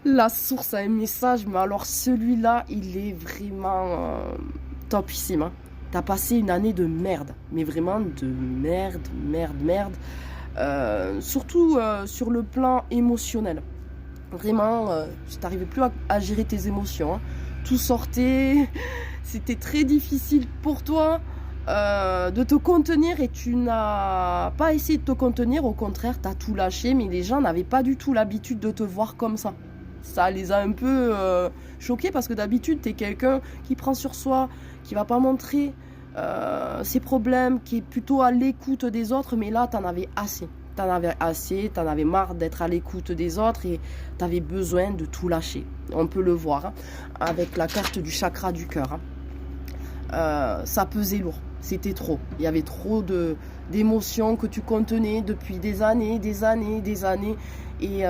La source a un message, mais alors celui-là, il est vraiment topissime. Hein. T'as passé une année de merde, mais vraiment de merde, merde, merde. Surtout sur le plan émotionnel. Vraiment, tu n'arrivais plus à gérer tes émotions. Hein. Tout sortait, c'était très difficile pour toi de te contenir et tu n'as pas essayé de te contenir. Au contraire, tu as tout lâché, mais les gens n'avaient pas du tout l'habitude de te voir comme ça. Ça les a un peu choqués parce que d'habitude, tu es quelqu'un qui prend sur soi, qui va pas montrer ses problèmes, qui est plutôt à l'écoute des autres, mais là, tu en avais assez. T'en avais assez, t'en avais marre d'être à l'écoute des autres et t'avais besoin de tout lâcher. On peut le voir hein, avec la carte du chakra du cœur. Hein. Ça pesait lourd, c'était trop. Il y avait trop d'émotions que tu contenais depuis des années, des années, des années. Et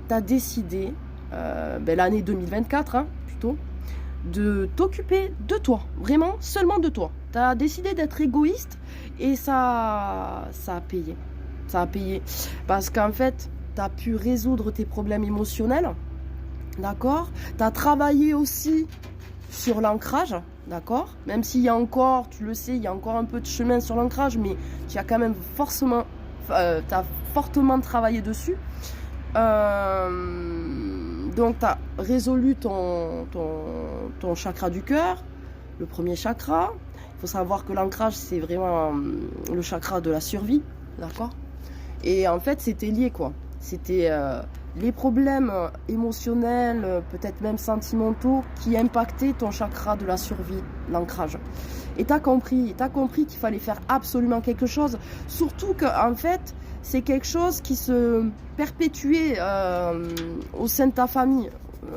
t'as décidé, l'année 2024 hein, plutôt, de t'occuper de toi, vraiment seulement de toi. T'as décidé d'être égoïste et ça a payé. Ça a payé. Parce qu'en fait, tu as pu résoudre tes problèmes émotionnels. D'accord? Tu as travaillé aussi sur l'ancrage. D'accord? Même s'il y a encore, tu le sais, il y a encore un peu de chemin sur l'ancrage, mais tu as quand même t'as fortement travaillé dessus. Donc, tu as résolu ton chakra du cœur, le premier chakra. Il faut savoir que l'ancrage, c'est vraiment le chakra de la survie. D'accord? Et en fait, c'était lié, quoi. C'était les problèmes émotionnels, peut-être même sentimentaux, qui impactaient ton chakra de la survie, l'ancrage. Et t'as compris qu'il fallait faire absolument quelque chose. Surtout qu'en fait, c'est quelque chose qui se perpétuait au sein de ta famille,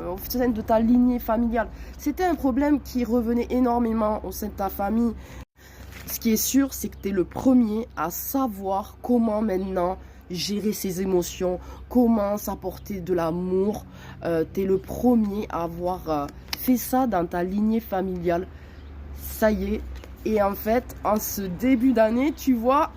au sein de ta lignée familiale. C'était un problème qui revenait énormément au sein de ta famille. Ce qui est sûr, c'est que tu es le premier à savoir comment maintenant gérer ses émotions, comment s'apporter de l'amour. Tu es le premier à avoir fait ça dans ta lignée familiale. Ça y est. Et en fait, en ce début d'année, tu vois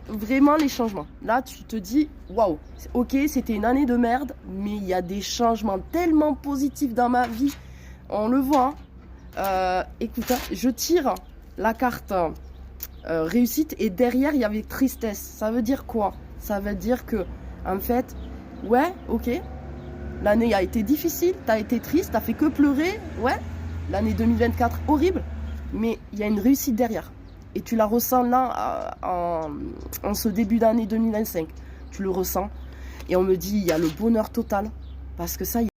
vraiment les changements. Là, tu te dis, waouh, ok, c'était une année de merde, mais il y a des changements tellement positifs dans ma vie. On le voit. Écoute, je tire la carte réussite et derrière il y avait tristesse. Ça veut dire quoi? Ça veut dire que en fait, ouais, ok, l'année a été difficile, t'as été triste, t'as fait que pleurer, ouais, l'année 2024 horrible, mais il y a une réussite derrière et tu la ressens là en ce début d'année 2025. Tu le ressens et on me dit il y a le bonheur total parce que ça